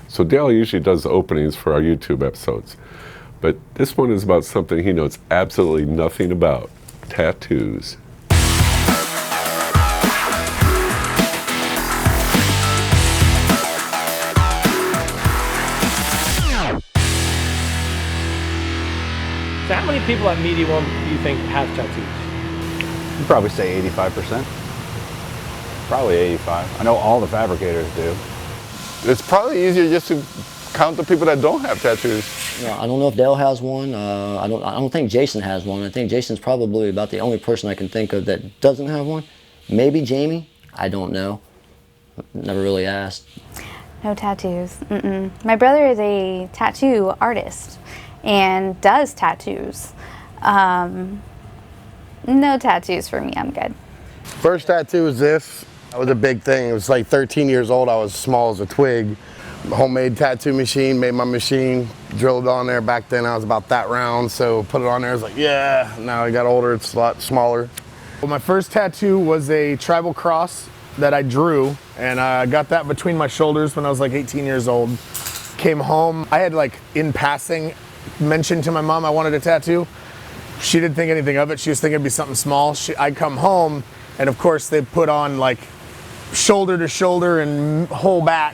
So Dale usually does the openings for our YouTube episodes, but this one is about something he knows absolutely nothing about: tattoos. So how many people at Medium do you think have tattoos? You'd probably say 85%. Probably 85. I know all the fabricators do. It's probably easier just to count the people that don't have tattoos. I don't know if Dale has one. I don't think Jason has one. I think Jason's probably about the only person I can think of that doesn't have one. Maybe Jamie. I don't know. Never really asked. No tattoos. My brother is a tattoo artist and does tattoos. No tattoos for me. I'm good. First tattoo was this. That was a big thing. It was like 13 years old. I was small as a twig. Homemade tattoo machine, made my machine, drilled on there. Back then I was about that round, so put it on there. I was like, yeah. Now I got older, it's a lot smaller. Well, my first tattoo was a tribal cross that I drew, and I got that between my shoulders when I was like 18 years old. Came home, I had like in passing mentioned to my mom I wanted a tattoo. She didn't think anything of it. She was thinking it'd be something small. I'd come home, and of course they put on like shoulder to shoulder and whole back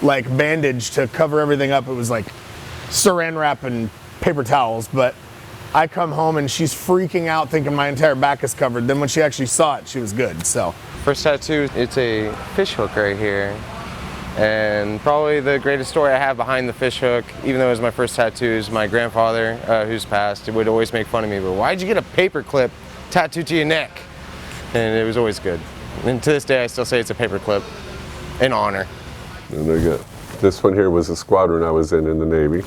like bandage to cover everything up. It was like saran wrap and paper towels, but I come home and she's freaking out thinking my entire back is covered. Then when she actually saw it, she was good. So first tattoo, it's a fish hook right here. And probably the greatest story I have behind the fish hook, even though it was my first tattoo, is my grandfather, who's passed, would always make fun of me, but why'd you get a paper clip tattooed to your neck? And it was always good. And to this day, I still say it's a paper clip, in honor. And they got, this one here was a squadron I was in the Navy.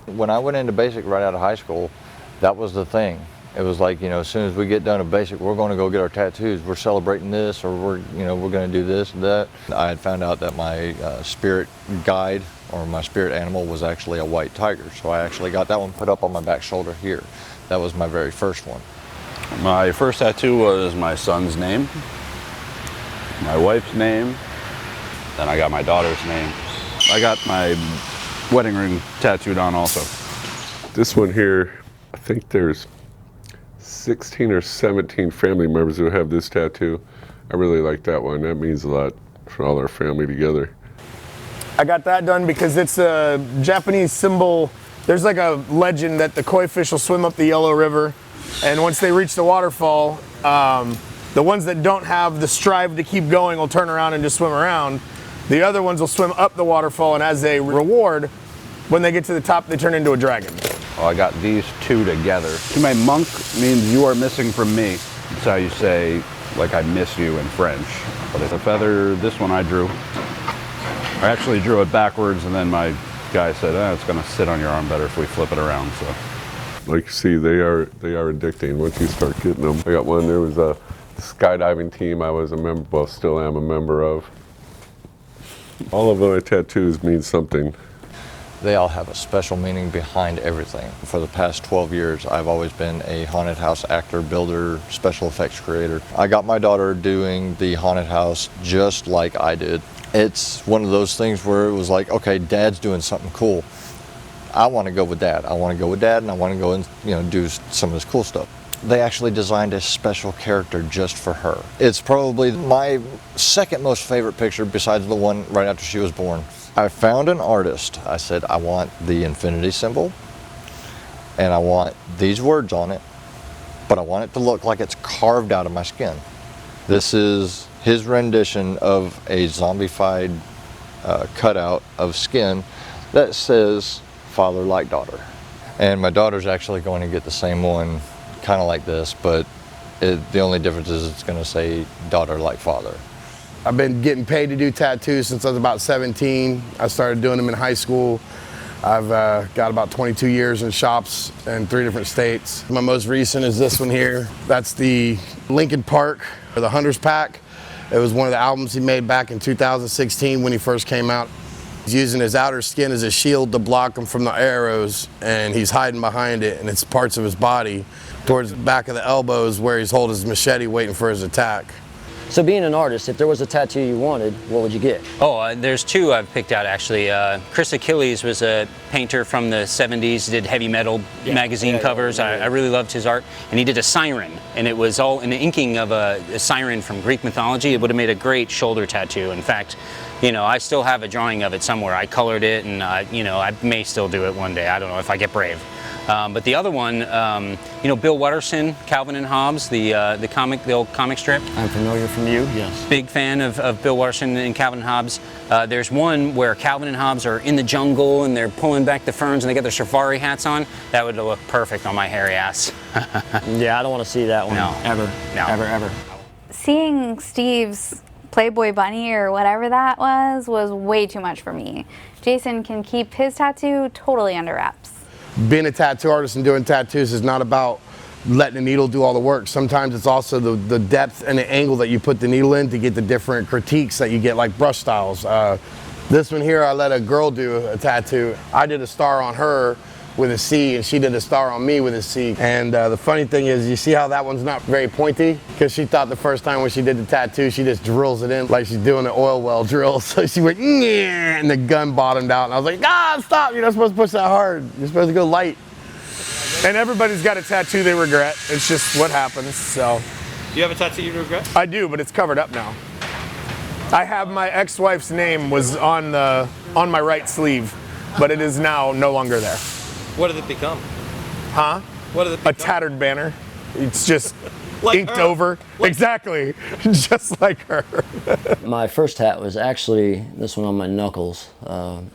When I went into basic right out of high school, that was the thing. It was like, you know, as soon as we get done with basic, we're going to go get our tattoos. We're celebrating this, or we're going to do this and that. I had found out that my spirit guide, or my spirit animal, was actually a white tiger. So I actually got that one put up on my back shoulder here. That was my very first one. My first tattoo was my son's name, my wife's name, then I got my daughter's name. I got my wedding ring tattooed on also. This one here, I think there's 16 or 17 family members who have this tattoo. I really like that one. That means a lot for all our family together. I got that done because it's a Japanese symbol. There's like a legend that the koi fish will swim up the Yellow River, and once they reach the waterfall, the ones that don't have the strive to keep going will turn around and just swim around. The other ones will swim up the waterfall, and as a reward, when they get to the top, they turn into a dragon. Well, I got these two together. My monk means you are missing from me. That's how you say, like, I miss you in French. But it's a feather. This one I drew. I actually drew it backwards, and then my guy said, it's going to sit on your arm better if we flip it around. So, like you see, they are addicting once you start getting them. I got one. There was a skydiving team I was a member, well, still am a member of. All of my tattoos mean something. They all have a special meaning behind everything. For the past 12 years, I've always been a haunted house actor, builder, special effects creator. I got my daughter doing the haunted house just like I did. It's one of those things where it was like, okay, Dad's doing something cool. I want to go with Dad. I want to go with Dad, and I want to go and do some of this cool stuff. They actually designed a special character just for her. It's probably my second most favorite picture besides the one right after she was born. I found an artist. I said, I want the infinity symbol, and I want these words on it, but I want it to look like it's carved out of my skin. This is his rendition of a zombified cutout of skin that says, father like daughter. And my daughter's actually going to get the same one, kind of like this, but the only difference is it's going to say daughter like father. I've been getting paid to do tattoos since I was about 17. I started doing them in high school. I've got about 22 years in shops in 3 different states. My most recent is this one here. That's the Lincoln Park, or the Hunter's Pack. It was one of the albums he made back in 2016 when he first came out. He's using his outer skin as a shield to block him from the arrows, and he's hiding behind it, and it's parts of his body. Towards the back of the elbows where he's holding his machete waiting for his attack. So being an artist, if there was a tattoo you wanted, what would you get? Oh, there's two I've picked out actually. Chris Achilles was a painter from the 70s, did heavy metal magazine covers. I really loved his art. And he did a siren, and it was all an inking of a siren from Greek mythology. It would have made a great shoulder tattoo. In fact, you know, I still have a drawing of it somewhere. I colored it, and you know, I may still do it one day. I don't know if I get brave. But the other one, you know, Bill Watterson, Calvin and Hobbes, the old comic strip. I'm familiar from you, yes. Big fan of Bill Watterson and Calvin and Hobbes. There's one where Calvin and Hobbes are in the jungle and they're pulling back the ferns and they got their safari hats on. That would look perfect on my hairy ass. Yeah, I don't want to see that one. No. Ever. No. Ever. Seeing Steve's Playboy bunny or whatever that was way too much for me. Jason can keep his tattoo totally under wraps. Being a tattoo artist and doing tattoos is not about letting the needle do all the work. Sometimes it's also the depth and the angle that you put the needle in to get the different critiques that you get, like brush styles. This one here, I let a girl do a tattoo. I did a star on her with a C, and she did a star on me with a C. And the funny thing is, you see how that one's not very pointy? Because she thought the first time when she did the tattoo, she just drills it in like she's doing an oil well drill. So she went, yeah, and the gun bottomed out. And I was like, stop, you're not supposed to push that hard. You're supposed to go light. And everybody's got a tattoo they regret. It's just what happens, so. Do you have a tattoo you regret? I do, but it's covered up now. I have my ex-wife's name was on my right sleeve, but it is now no longer there. What did it become? Huh? What did it become? A tattered banner. It's just Like inked her. over. Exactly. Just like her. My first hat was actually this one on my knuckles.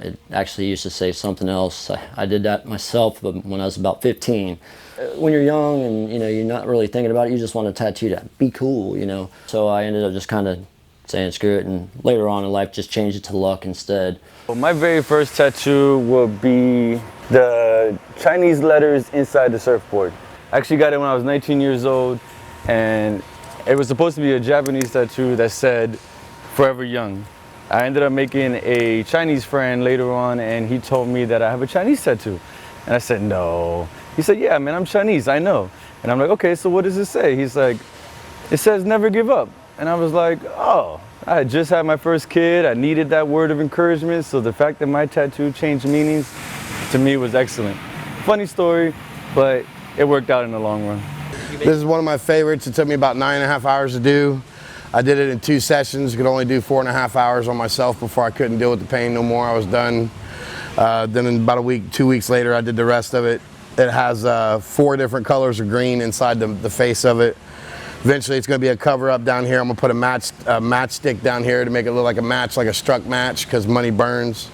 It actually used to say something else. I did that myself when I was about 15. When you're young and you know you're not really thinking about it, you just want to tattoo that. Be cool, you know. So I ended up just kind of saying screw it, and later on in life just changed it to luck instead. Well, my very first tattoo will be the Chinese letters inside the surfboard. I actually got it when I was 19 years old, and it was supposed to be a Japanese tattoo that said forever young. I ended up making a Chinese friend later on, and he told me that I have a Chinese tattoo. And I said, no. He said, yeah, man, I'm Chinese, I know. And I'm like, okay, so what does it say? He's like, it says never give up. And I was like, oh, I had just had my first kid. I needed that word of encouragement. So the fact that my tattoo changed meanings to me was excellent. Funny story, but it worked out in the long run. This is one of my favorites. It took me about 9.5 hours to do. I did it in 2 sessions. Could only do 4.5 hours on myself before I couldn't deal with the pain no more. I was done. Then in about a week, 2 weeks later, I did the rest of it. It has 4 different colors of green inside the face of it. Eventually it's going to be a cover up down here. I'm going to put a matchstick down here to make it look like a match, like a struck match, because money burns.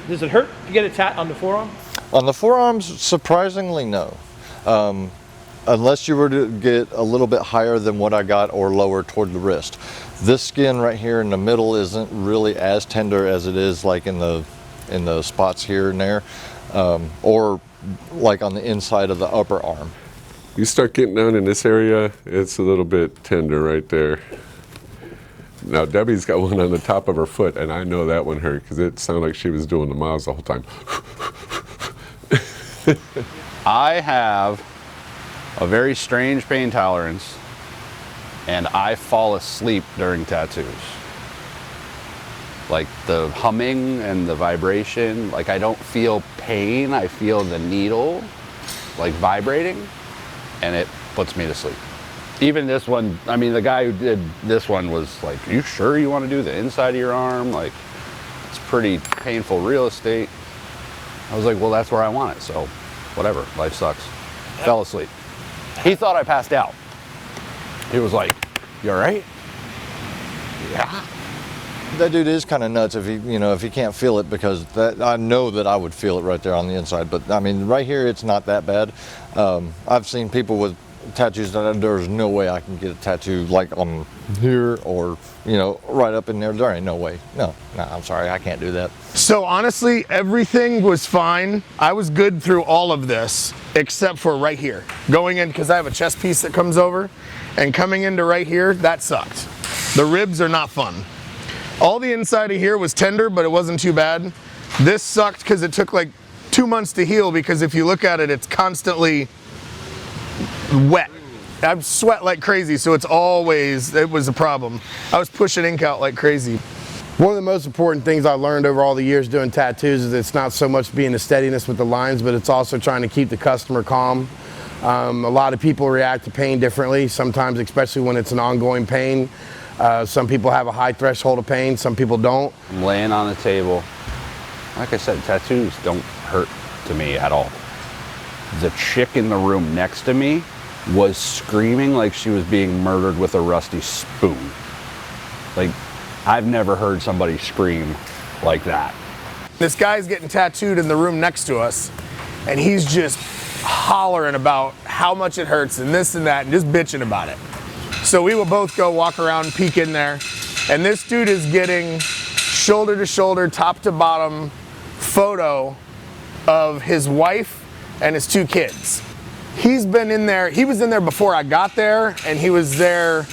Does it hurt to get a tat on the forearm? On the forearms, surprisingly no. Unless you were to get a little bit higher than what I got or lower toward the wrist. This skin right here in the middle isn't really as tender as it is like in the spots here and there, or like on the inside of the upper arm. You start getting down in this area, it's a little bit tender right there. Now Debbie's got one on the top of her foot, and I know that one hurt because it sounded like she was doing the miles the whole time. I have a very strange pain tolerance, and I fall asleep during tattoos. Like the humming and the vibration, like I don't feel pain, I feel the needle like vibrating, and it puts me to sleep. Even this one, I mean, the guy who did this one was like, "Are you sure you want to do the inside of your arm? Like, it's pretty painful real estate." I was like, well, that's where I want it, so whatever, life sucks. Fell asleep. He thought I passed out. He was like, "You all right?" Yeah. That dude is kind of nuts if he can't feel it, because I know that I would feel it right there on the inside. But I mean, right here, it's not that bad. I've seen people with tattoos that there's no way I can get a tattoo like on here or right up in there. There ain't no way. No, I'm sorry, I can't do that. So honestly, everything was fine. I was good through all of this, except for right here. Going in, because I have a chest piece that comes over, and coming into right here, that sucked. The ribs are not fun. All the inside of here was tender, but it wasn't too bad. This sucked because it took like 2 months to heal, because if you look at it, it's constantly wet. I sweat like crazy, so it was a problem. I was pushing ink out like crazy. One of the most important things I learned over all the years doing tattoos is it's not so much being the steadiness with the lines, but it's also trying to keep the customer calm. A lot of people react to pain differently, sometimes especially when it's an ongoing pain. Some people have a high threshold of pain, some people don't. I'm laying on the table. Like I said, tattoos don't hurt to me at all. The chick in the room next to me was screaming like she was being murdered with a rusty spoon. Like, I've never heard somebody scream like that. This guy's getting tattooed in the room next to us, and he's just hollering about how much it hurts and this and that and just bitching about it. So we will both go walk around, peek in there, and this dude is getting shoulder to shoulder, top to bottom photo of his wife and his 2 kids. He's been in there, he was in there before I got there, and he was there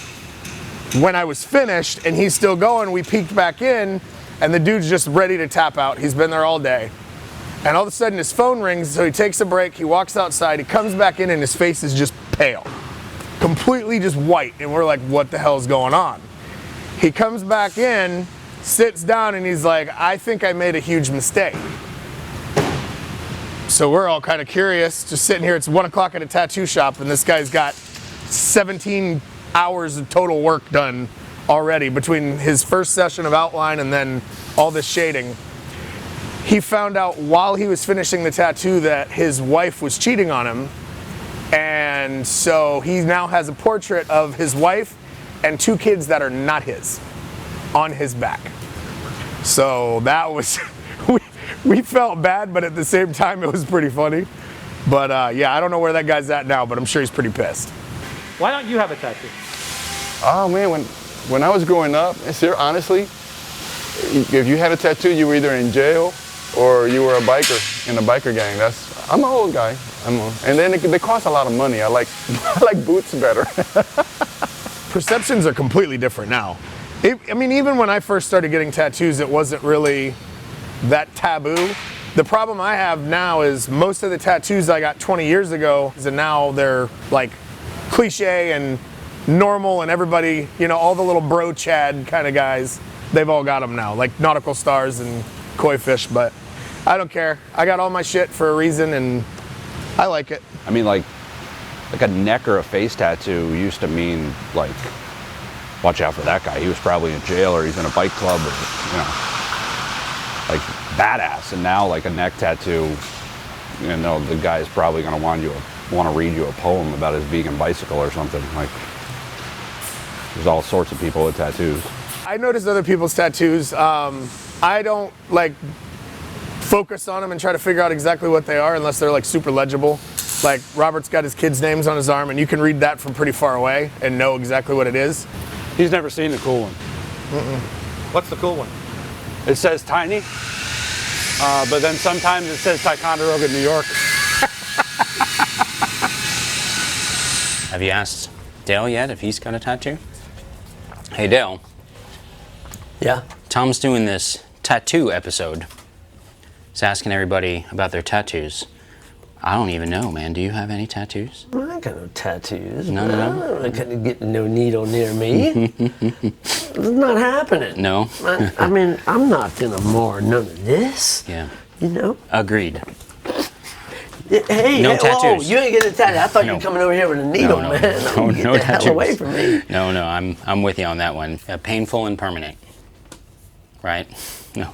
when I was finished, and he's still going. We peeked back in, and the dude's just ready to tap out. He's been there all day. And all of a sudden his phone rings, so he takes a break, he walks outside, he comes back in, and his face is just pale. Completely just white, and we're like, what the hell's going on? He comes back in, sits down, and he's like, I think I made a huge mistake. So we're all kind of curious, just sitting here. It's 1 o'clock at a tattoo shop, and this guy's got 17 hours of total work done already between his first session of outline and then all this shading. He found out while he was finishing the tattoo that his wife was cheating on him, and so he now has a portrait of his wife and 2 kids that are not his on his back. So that was we felt bad, but at the same time it was pretty funny. But yeah, I don't know where that guy's at now, but I'm sure he's pretty pissed. Why don't you have a tattoo? Oh man, when I was growing up, honestly, if you had a tattoo, you were either in jail or you were a biker in a biker gang. I'm an old guy. And then they cost a lot of money. I like boots better. Perceptions are completely different now. I mean, even when I first started getting tattoos, it wasn't really that taboo. The problem I have now is most of the tattoos I got 20 years ago, and now they're like cliche and normal, and everybody, you know, all the little bro Chad kind of guys, they've all got them now, like nautical stars and koi fish, but I don't care. I got all my shit for a reason, and I like it. I mean, like a neck or a face tattoo used to mean, like, watch out for that guy. He was probably in jail, or he's in a bike club, or, you know, like badass. And now, like, a neck tattoo, you know, the guy's probably going to want to read you a poem about his vegan bicycle or something. Like, there's all sorts of people with tattoos. I notice other people's tattoos. I don't like focus on them and try to figure out exactly what they are unless they're like super legible. Like Robert's got his kids' names on his arm, and you can read that from pretty far away and know exactly what it is. He's never seen the cool one. What's the cool one? It says Tiny, but then sometimes it says Ticonderoga, New York. Have you asked Dale yet if he's got a tattoo? Hey Dale. Yeah? Tom's doing this tattoo episode. He's asking everybody about their tattoos. I don't even know, man. Do you have any tattoos? I got no tattoos. No. I couldn't get no needle near me. It's not happening. No? I mean, I'm not gonna mar none of this. Yeah. You know? Agreed. Hey, no whoa, tattoos. you ain't getting a tattoo. I thought you No. were coming over here with a needle, No, man. no Get the hell tattoos. away from me. No, I'm with you on that one. Painful and permanent. Right? No.